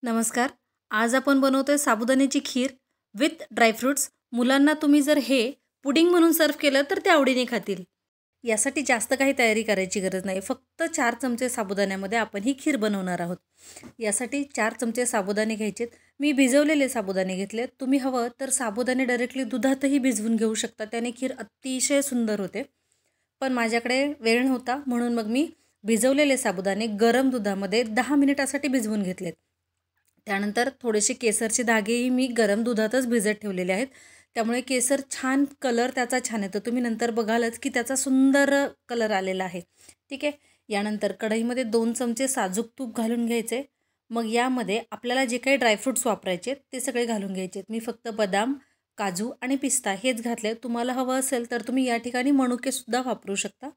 नमस्कार. आज आपण बनवतोय साबुदाण्याची खीर विथ ड्रायफ्रुट्स. मुलांना तुम्ही जर हे पुडिंग म्हणून सर्व्ह केलं तर ते आवडीने खातील. यासाठी जास्त काही तयारी करायची गरज नाही. फक्त 4 चमचे साबुदाण्यामध्ये आपण ही खीर बनवणार आहोत. यासाठी 4 चमचे साबुदाणे घ्यायचेत. मी भिजवलेले साबुदाणे घेतलेत. तुम्ही हवं तर साबुदाणे डायरेक्टली दुधातही भिजवून घेऊ शकता. त्याने खीर अतिशय सुंदर होते. पण माझ्याकडे वेळ नव्हता म्हणून मग मी भिजवलेले साबुदाणे गरम दुधामध्ये 10 मिनिटासाठी भिजवून घेतलेत. त्यानंतर थोडेसे केसरचे धागेही मी गरम दुधातच भिजत ठेवलेले आहेत. त्यामुळे केसर छान कलर त्याचा छान येतो. तुम्ही नंतर बघालच की त्याचा सुंदर कलर आलेला आहे. ठीक आहे. यानंतर कढईमध्ये 2 चमचे साजूक तूप घालून घ्यायचे. मग यामध्ये आपल्याला जे काही ड्रायफ्रूट्स वापरायचे ते सगळे घालून घ्यायचे. मी फक्त बदाम, काजू आणि पिस्ता हेच घातले. तुम्हाला हवं असेल तर तुम्ही या ठिकाणी मनुकेसुद्धा वापरू शकता.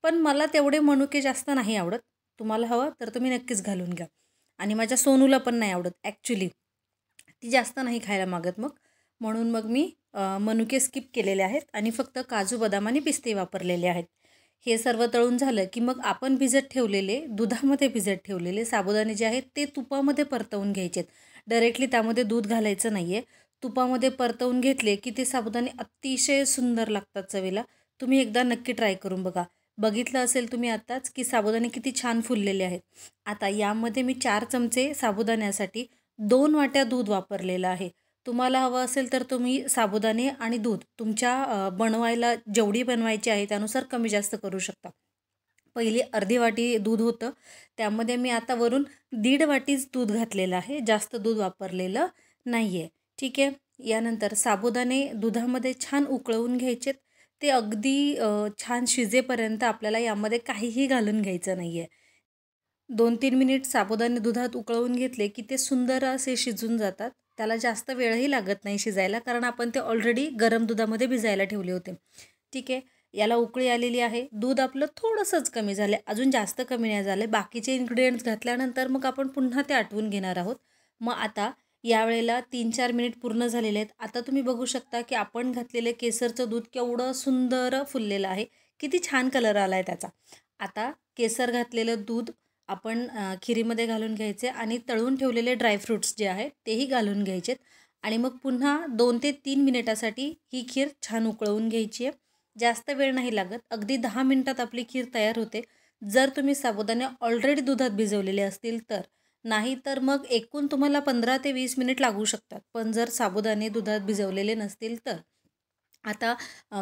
पण मला तेवढे मनुके जास्त नाही आवडत. तुम्हाला हवं तर तुम्ही नक्कीच घालून घ्या. आणि माझ्या सोनूला पण नाही आवडत ॲक्च्युली. ती जास्त नाही खायला मागत मग. म्हणून मग मी मनुके स्किप केलेले आहेत आणि फक्त काजू, बदाम आणि पिस्ते वापरलेले आहेत. हे सर्व तळून झालं की मग आपण भिजत ठेवलेले, दुधामध्ये भिजत ठेवलेले साबुदाणे जे आहेत ते तुपामध्ये परतवून घ्यायचेत. डायरेक्टली त्यामध्ये दूध घालायचं नाही आहे. तुपामध्ये परतवून घेतले की ते साबुदाणे अतिशय सुंदर लागतात चवीला. तुम्ही एकदा नक्की ट्राय करून बघा. बघितलं असेल तुम्ही आत्ताच की साबुदाणे किती छान फुललेले आहेत. आता यामध्ये मी 4 चमचे साबुदाण्यासाठी 2 वाट्या दूध वापरलेलं आहे. तुम्हाला हवं असेल तर तुम्ही साबुदाणे आणि दूध तुमच्या बनवायला जेवढी बनवायची आहे त्यानुसार कमी जास्त करू शकता. पहिली अर्धी वाटी दूध होतं. त्यामध्ये मी आता वरून 1.5 वाटीच दूध घातलेलं आहे. जास्त दूध वापरलेलं नाही आहे. ठीक आहे. यानंतर साबुदाणे दुधामध्ये छान उकळवून घ्यायचेत. ते अगदी छान शिजेपर्यंत आपल्याला यामध्ये काहीही घालून घ्यायचं नाही आहे. 2-3 मिनिट साबुदाणे दुधात उकळवून घेतले की ते सुंदर असे शिजून जातात. त्याला जास्त वेळही लागत नाही शिजायला, कारण आपण ते ऑलरेडी गरम दुधामध्ये भिजायला ठेवले होते. ठीक आहे. याला उकळी आलेली आहे. दूध आपलं थोडंसंच कमी झालं, अजून जास्त कमी नाही झालं. बाकीचे इन्ग्रेडियंट्स घातल्यानंतर मग आपण पुन्हा ते आटवून घेणार आहोत. मग आता यावेळेला 3-4 मिनिट पूर्ण झालेले आहेत. आता तुम्ही बघू शकता की आपण घातलेलं केसरचं दूध केवढं सुंदर फुललेलं आहे. किती छान कलर आला आहे त्याचा. आता केसर घातलेलं दूध आपण खिरीमध्ये घालून घ्यायचे आणि तळून ठेवलेले ड्रायफ्रूट्स जे आहेत तेही घालून घ्यायचेत आणि मग पुन्हा 2 ते 3 मिनिटासाठी ही खीर छान उकळवून घ्यायची आहे. जास्त वेळ नाही लागत. अगदी 10 मिनिटात आपली खीर तयार होते. जर तुम्ही साबुदाणे ऑलरेडी दुधात भिजवलेले असतील तर. नाही तर मग एकूण तुम्हाला 15 ते 20 मिनिट लागू शकतात. पण जर साबुदाणे दुधात भिजवलेले नसतील तर. आता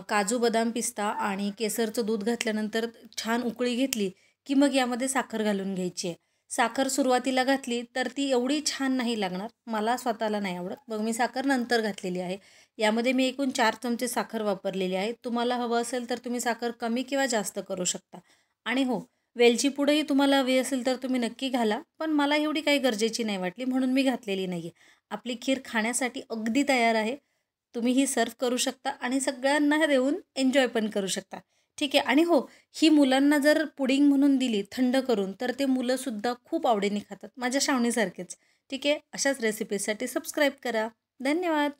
काजू, बदाम, पिस्ता आणि केसरचं दूध घातल्यानंतर छान उकळी घेतली की मग यामध्ये साखर घालून घ्यायची आहे. साखर सुरुवातीला घातली तर ती एवढी छान नाही लागणार. मला स्वतःला नाही आवडत. मग मी साखर नंतर घातलेली आहे. यामध्ये मी एकूण 4 चमचे साखर वापरलेली आहे. तुम्हाला हवं असेल तर तुम्ही साखर कमी किंवा जास्त करू शकता. आणि हो, वेलची पूडही तुम्हाला हवी असेल तर तुम्ही नक्की घाला. पण मला एवढी काही गरजेची नाही वाटली म्हणून मी घातलेली नाही आहे. आपली खीर खाण्यासाठी अगदी तयार आहे. तुम्ही ही सर्व्ह करू शकता आणि सगळ्यांना देऊन एन्जॉय पण करू शकता. ठीक आहे. आणि हो, ही मुलांना जर पुडिंग म्हणून दिली थंड करून तर ते मुलंसुद्धा खूप आवडीने खातात. माझ्या श्रावणीसारखेच. ठीक आहे. अशाच रेसिपीजसाठी सबस्क्राईब करा. धन्यवाद.